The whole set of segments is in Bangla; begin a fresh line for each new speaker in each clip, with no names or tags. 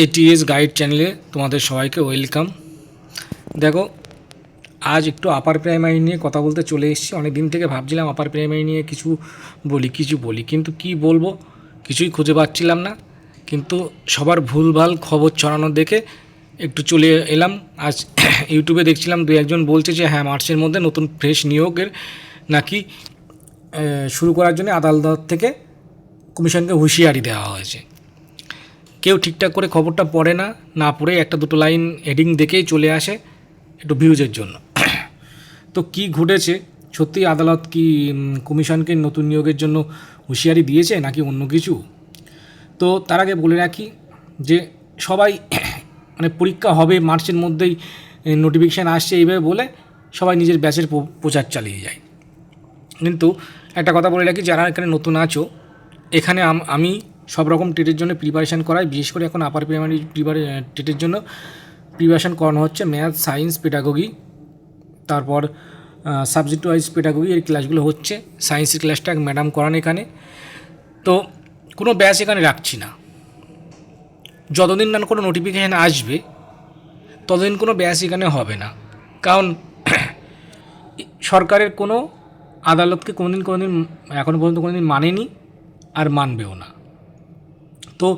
এটিএস গাইড চ্যানেলে তোমাদের সবাইকে ওয়েলকাম। দেখো, আজ একটু আপার প্রাইমারি নিয়ে কথা বলতে চলে এসেছি। অনেক দিন থেকে ভাবছিলাম আপার প্রাইমারি নিয়ে কিছু বলি, কিন্তু কি বলবো কিছুই খুঁজে পাচ্ছিলাম না। কিন্তু সবার ভুলভাল খবর ছড়ানো দেখে একটু চলে এলাম। আজ ইউটিউবে দেখছিলাম দু একজন বলছে যে হ্যাঁ, মার্চের মধ্যে নতুন ফ্রেশ নিয়োগের নাকি শুরু করার জন্য আদালত থেকে কমিশনকে হুঁশিয়ারি দেওয়া হয়েছে। কেউ ঠিকঠাক করে খবরটা পড়ে না পড়ে একটা দুটো লাইন হেডিং দেখেই চলে আসে একটু ভিউজের জন্য। তো কি ঘটেছে, সত্যি আদালত কি কমিশনকে নতুন নিয়োগের জন্য হুঁশিয়ারি দিয়েছে নাকি অন্য কিছু? তো তার আগে বলে রাখি যে সবাই মানে পরীক্ষা হবে মার্চের মধ্যেই, নোটিফিকেশান আসছে এইভাবে বলে সবাই নিজের ব্যাচের প্রচার চালিয়ে যায়। কিন্তু একটা কথা বলে রাখি, যারা এখানে নতুন আছো, এখানে আমি সব রকম টেটের জন্য প্রিপারেশান করাই। বিশেষ করে এখন আপার প্রাইমারি টেটের জন্য প্রিপারেশান করানো হচ্ছে ম্যাথ, সায়েন্স, পেডাগোগি, তারপর সাবজেক্ট ওয়াইজ পেডাগোগি এর ক্লাসগুলো হচ্ছে। সায়েন্সের ক্লাসটা ম্যাডাম করান এখানে। তো কোনো ব্যাচ এখানে রাখছি না। যতদিন না কোনো নোটিফিকেশান আসবে ততদিন কোনো ব্যাচ এখানে হবে না। কারণ সরকারের কোনো আদালতকে কোনোদিন এখনও পর্যন্ত কোনোদিন মানেনি আর মানবেও না। তো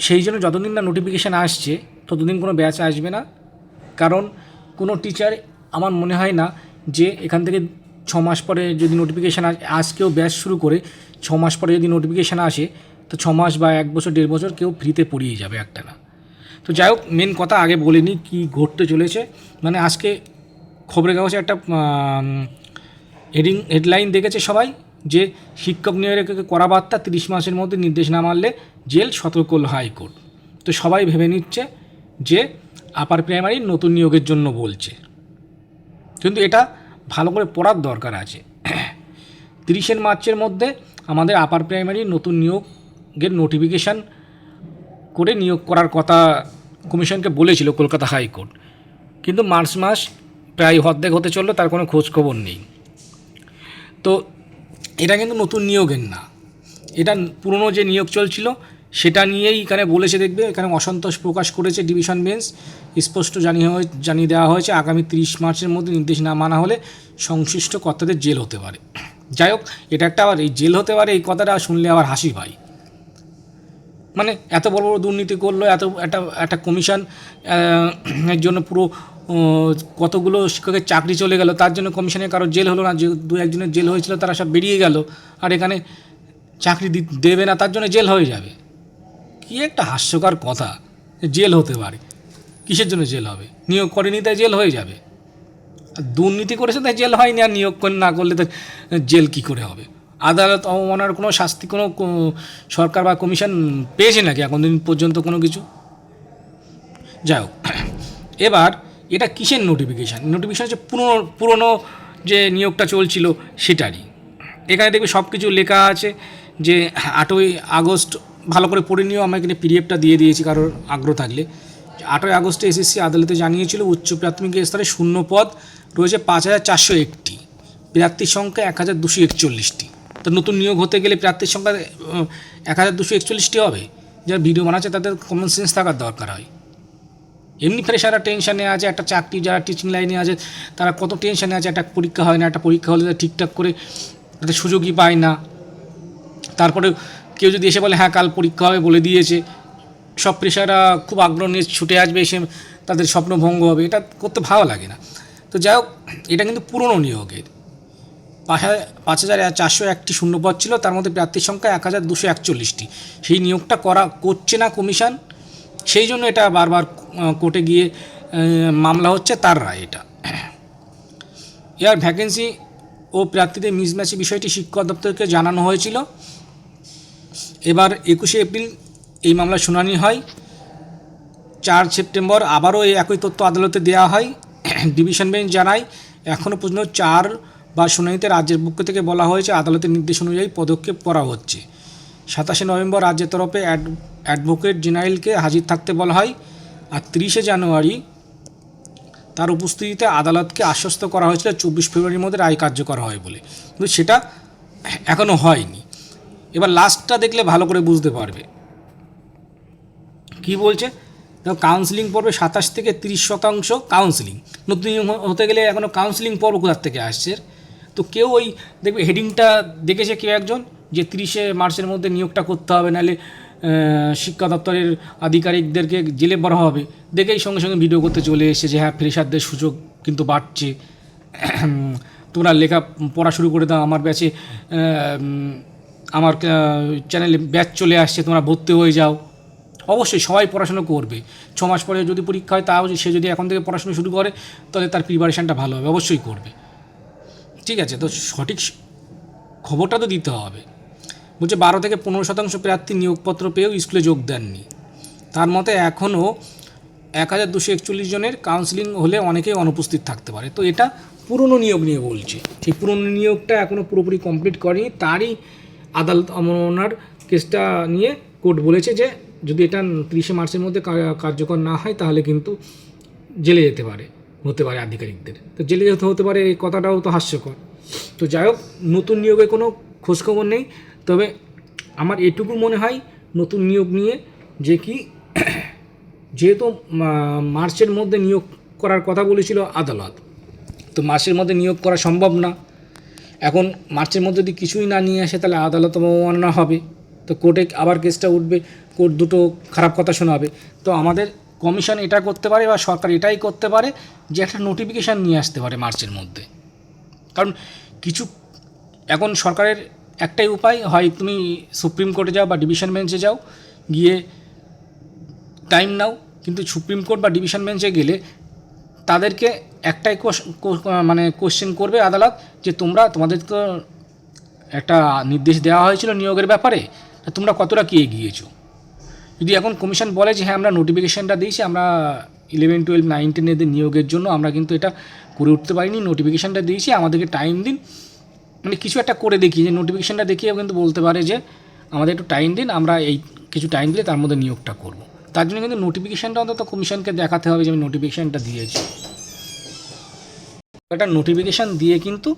সেই জন্য যতদিন না নোটিফিকেশান আসছে ততদিন কোনো ব্যাচ আসবে না। কারণ কোনো টিচার, আমার মনে হয় না যে এখান থেকে 6 মাস পরে যদি নোটিফিকেশান আজকেও ব্যাচ শুরু করে 6 মাস পরে যদি নোটিফিকেশান আসে তো 6 মাস বা 1 বছর 1.5 বছর কেউ ফ্রিতে পড়িয়ে যাবে একটা না। তো যাই হোক, মেন কথা আগে বলে নিই কী ঘটতে চলেছে। মানে আজকে খবরের কাগজে একটা হেডলাইন দেখেছে সবাই যে শিক্ষক নিয়োগের কড়া বার্তা, 30 মাসের মধ্যে নির্দেশ না মানলে জেল, সতর্ক করল হাইকোর্ট। তো সবাই ভেবে নিচ্ছে যে আপার প্রাইমারি নতুন নিয়োগের জন্য বলছে, কিন্তু এটা ভালো করে পড়ার দরকার আছে। 30 মার্চের মধ্যে আমাদের আপার প্রাইমারি নতুন নিয়োগের নোটিফিকেশান করে নিয়োগ করার কথা কমিশনকে বলেছিল কলকাতা হাইকোর্ট, কিন্তু মার্চ মাস প্রায় অর্ধেক হতে চললো, তার কোনো খোঁজ খবর নেই। তো এটা কিন্তু নতুন নিয়োগের না, এটা পুরনো যে নিয়োগ চলছিল সেটা নিয়েই এখানে বলেছে। দেখবে এখানে অসন্তোষ প্রকাশ করেছে ডিভিশন বেঞ্চ, স্পষ্ট জানিয়ে দেওয়া হয়েছে আগামী 30 মার্চের মধ্যে নির্দেশ না মানা হলে সংশ্লিষ্ট কর্তাদের জেল হতে পারে। যাই হোক, এটা একটা আবার এই জেল হতে পারে এই কথাটা শুনলে আবার হাসি পায়। মানে এত বড় বড় দুর্নীতি করলো, একটা কমিশন এর জন্য পুরো কতগুলো শিক্ষকের চাকরি চলে গেল, তার জন্য কমিশনের কারো জেল হলো না। যে দু একজনের জেল হয়েছিল তারা সব বেরিয়ে গেল, আর এখানে চাকরি দেবে না তার জন্য জেল হয়ে যাবে। কী একটা হাস্যকর কথা, জেল হতে পারে। কিসের জন্য জেল হবে? নিয়োগ করেনি তাই জেল হয়ে যাবে? আর দুর্নীতি করেছে তাই জেল হয়নি, আর নিয়োগ না করলে তো জেল কী করে হবে? আদালত অবমাননার কোনো শাস্তি কোনো সরকার বা কমিশন পেয়েছে নাকি এখন দিন পর্যন্ত কোনো কিছু? যাই হোক, এবার এটা কিসের নোটিফিকেশান? নোটিফিকেশান হচ্ছে পুরনো যে নিয়োগটা চলছিল সেটারই। এখানে দেখবে সব কিছু লেখা আছে যে 8ই আগস্ট, ভালো করে পড়ে নিও, আমি এখানে পিডিএফটা দিয়ে দিয়েছি কারোর আগ্রহ থাকলে। 8ই আগস্টে এসএসসি আদালতে জানিয়েছিল উচ্চ প্রাথমিক স্তরে শূন্য পদ রয়েছে 5401টি, প্রার্থীর সংখ্যা 1241টি। তো নতুন নিয়োগ হতে গেলে প্রার্থীর সংখ্যা 1241টি হবে। যারা ভিডিও বানাচ্ছে তাদের কমন সেন্স থাকার দরকার হয়। এমনি ফ্রেশাররা টেনশানে আছে, একটা চাকরি যারা টিচিং লাইনে আছে তারা কত টেনশানে আছে, একটা পরীক্ষা হয় না, একটা পরীক্ষা হলে ঠিকঠাক করে তাদের সুযোগই পায় না। তারপরে কেউ যদি এসে বলে হ্যাঁ কাল পরীক্ষা হবে বলে দিয়েছে, সব প্রেশাররা খুব আগ্রহ নিয়ে ছুটে আসবে, এসে তাদের স্বপ্ন ভঙ্গ হবে। এটা করতে ভালো লাগে না। তো যাই হোক, এটা কিন্তু পুরনো নিয়োগের 5401টি শূন্যপদ ছিল, তার মধ্যে প্রার্থীর সংখ্যা 1241টি। সেই নিয়োগটা করছে না কমিশন, সেই জন্য এটা বারবার কোর্টে গিয়ে মামলা হচ্ছে, তার রায় এটা। এর ভ্যাকেন্সি ও প্রার্থীদের মিসম্যাচের বিষয়টি শিক্ষা দপ্তরকে জানানো হয়েছিল। এবার 21শে এপ্রিল এই মামলা শুনানি হয়। 4 সেপ্টেম্বর আবারও এই একই তথ্য আদালতে দেওয়া হয়। ডিভিশন বেঞ্চ জানায় এখনও পর্যন্ত 4 বা শুনানিতে রাজ্যের পক্ষ থেকে বলা হয়েছে আদালতের নির্দেশ অনুযায়ী পদক্ষেপ করা হচ্ছে। 27শে নভেম্বর রাজ্যের তরফে অ্যাডভোকেট জেনারেলকে হাজির থাকতে বলা হয়, আর 30শে জানুয়ারি তার উপস্থিতিতে আদালতকে আশ্বস্ত করা হয়েছিল 24 ফেব্রুয়ারির মধ্যে রায় কার্যকর হয় বলে, কিন্তু সেটা এখনও হয়নি। এবার লাস্টটা দেখলে ভালো করে বুঝতে পারবে কী বলছে, দেখো কাউন্সিলিং পর্বে 27 থেকে 30% কাউন্সিলিং। নতুন নিয়ম হতে গেলে এখনও কাউন্সিলিং পর্ব কোথার থেকে আসছে? তো কেউ ওই দেখবে হেডিংটা দেখেছে কেউ একজন যে 30শে মার্চের মধ্যে নিয়োগটা করতে হবে, নাহলে শিক্ষা দপ্তরের আধিকারিকদেরকে জেলে ভরা হবে, দেখেই সঙ্গে সঙ্গে ভিডিও করতে চলে এসেছে যে হ্যাঁ ফ্রেশারদের সুযোগ কিন্তু বাড়ছে, তোমরা লেখা পড়া শুরু করে দাও, আমার ব্যাচে আমার চ্যানেলে ব্যাচ চলে আসছে, তোমরা ভর্তি হয়ে যাও। অবশ্যই সবাই পড়াশুনো করবে, 6 মাস পরে যদি পরীক্ষা হয় তাও সে যদি এখন থেকে পড়াশুনো শুরু করে তাহলে তার প্রিপারেশানটা ভালো হবে, অবশ্যই করবে। ঠিক আছে, তো সঠিক খবরটা তো দিতে হবে। বলছে 12 থেকে 15% প্রার্থী নিয়োগপত্র পেয়েও স্কুলে যোগ দেননি। তার মতে এখনও 1241 জনের কাউন্সিলিং হলে অনেকেই অনুপস্থিত থাকতে পারে। তো এটা পুরনো নিয়োগ নিয়ে বলছে, সেই পুরনো নিয়োগটা এখনও পুরোপুরি কমপ্লিট করেনি, তারই আদালত অবমাননার কেসটা নিয়ে কোর্ট বলেছে যে যদি এটা 30শে মার্চের মধ্যে কার্যকর না হয় তাহলে কিন্তু জেলে যেতে পারে, হতে পারে আধিকারিকদের। তো জেলে যেতে হতে পারে, এই কথাটাও তো হাস্যকর। তো যাই হোক, নতুন নিয়োগে কোনো খোঁজখবর নেই, তবে আমার এটুকু মনে হয় নতুন নিয়োগ নিয়ে যে কি যেহেতু মার্চের মধ্যে নিয়োগ করার কথা বলেছিল আদালত, তো মার্চের মধ্যে নিয়োগ করা সম্ভব না। এখন মার্চের মধ্যে যদি কিছুই না নিয়ে আসে তাহলে আদালত অবমাননা হবে, তো কোর্টে আবার কেসটা উঠবে, কোর্ট দুটো খারাপ কথা শোনাবে। তো আমাদের কমিশন এটা করতে পারে বা সরকার এটাই করতে পারে যে একটা নোটিফিকেশান নিয়ে আসতে পারে মার্চের মধ্যে। কারণ কিছু এখন সরকারের একটাই উপায়, হয় তুমি সুপ্রিম কোর্টে যাও বা ডিভিশন বেঞ্চে যাও, গিয়ে টাইম নাও। কিন্তু সুপ্রিম কোর্ট বা ডিভিশন বেঞ্চে গেলে তাদেরকে একটাই কোশ্চেন করবে আদালত যে তোমাদের তো একটা নির্দেশ দেওয়া হয়েছিল নিয়োগের ব্যাপারে, তোমরা কতটা কি এগিয়েছো। যদি এখন কমিশন বলে যে হ্যাঁ আমরা নোটিফিকেশানটা দিয়েছি, আমরা 11, 12, 9, 10 নিয়োগের জন্য আমরা কিন্তু এটা করে উঠতে পারিনি, নোটিফিকেশানটা দিয়েছি, আমাদেরকে টাইম দিন, মানে কিছু একটা করে দেখিয়ে, যে নোটিফিকেশানটা দেখিয়েও কিন্তু বলতে পারে যে আমাদের একটু টাইম দিন, আমরা এই কিছু টাইম দিলে তার মধ্যে নিয়োগটা করব। তার জন্য কিন্তু নোটিফিকেশানটা অন্তত কমিশনকে দেখাতে হবে যে আমি নোটিফিকেশানটা দিয়েছি। একটা নোটিফিকেশান দিয়ে কিন্তু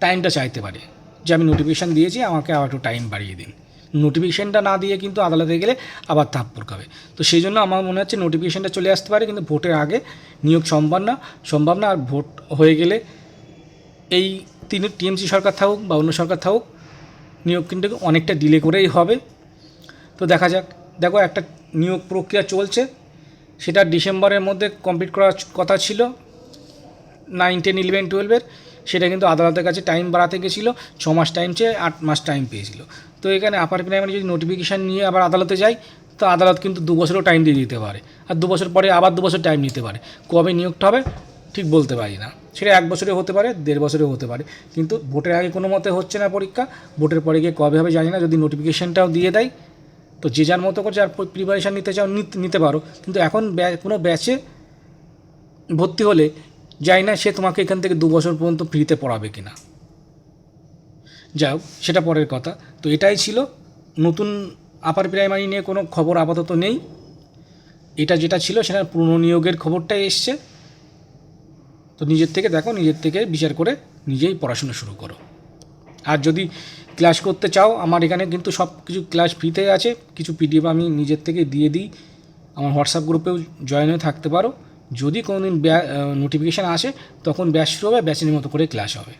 টাইমটা চাইতে পারে যে আমি নোটিফিকেশান দিয়েছি, আমাকে আবার একটু টাইম বাড়িয়ে দিন। নোটিফিকেশানটা না দিয়ে কিন্তু আদালতে গেলে আবার থাপ্পড় খাবে। তো সেই জন্য আমার মনে হচ্ছে নোটিফিকেশানটা চলে আসতে পারে, কিন্তু ভোটের আগে নিয়োগ সম্ভব না। আর ভোট হয়ে গেলে এই টিএমসি সরকার থাকুক বা অন্য সরকার থাকুক, নিয়োগ কিন্তু অনেকটা ডিলে করেই হবে। তো দেখা যাক। দেখো, একটা নিয়োগ প্রক্রিয়া চলছে, সেটা ডিসেম্বরের মধ্যে কমপ্লিট করার কথা ছিল 9, 10, 11, 12, সেটা কিন্তু আদালতের কাছে টাইম বাড়াতে গেছিলো, 6 মাস টাইম চেয়ে 8 মাস টাইম পেয়েছিল। তো এখানে আপার প্রাইমারি যদি নোটিফিকেশান নিয়ে আবার আদালতে যায়, তো আদালত কিন্তু 2 বছরও টাইম দিয়ে দিতে পারে, আর 2 বছর পরে আবার 2 বছর টাইম নিতে পারে। কবে নিয়োগটা হবে ঠিক বলতে পারি না, সেটা 1 বছরে হতে পারে, 1.5 বছরেও হতে পারে। কিন্তু ভোটের আগে কোনো মতে হচ্ছে না পরীক্ষা, ভোটের পরে গিয়ে কবে হবে জানি না। যদি নোটিফিকেশানটাও দিয়ে দেয় তো যে যার মতো করে যার প্রিপারেশান নিতে চাও নিতে পারো, কিন্তু এখন কোনো ব্যাচে ভর্তি হলে যাই না সে তোমাকে এখান থেকে 2 বছর পর্যন্ত ফ্রিতে পড়াবে কিনা। যাই হোক, সেটা পরের কথা। তো এটাই ছিল, নতুন আপার প্রাইমারি নিয়ে কোনো খবর আপাতত নেই। এটা যেটা ছিল সেটা পুরনো নিয়োগের খবরটাই এসছে। তো নিজের থেকে দেখো, নিজের থেকে বিচার করে নিজেই পড়াশোনা শুরু করো। আর যদি ক্লাস করতে চাও, আমার এখানে কিন্তু সব কিছু ক্লাস ফ্রিতে আছে, কিছু পিডিএফ আমি নিজের থেকে দিয়ে দিই, আমার হোয়াটসঅ্যাপ গ্রুপেও জয়েন হয়ে থাকতে পারো। যদি কোনো দিন নোটিফিকেশান আসে তখন ব্যাচ শুরু হবে, ব্যাচের মতো করে ক্লাস হবে।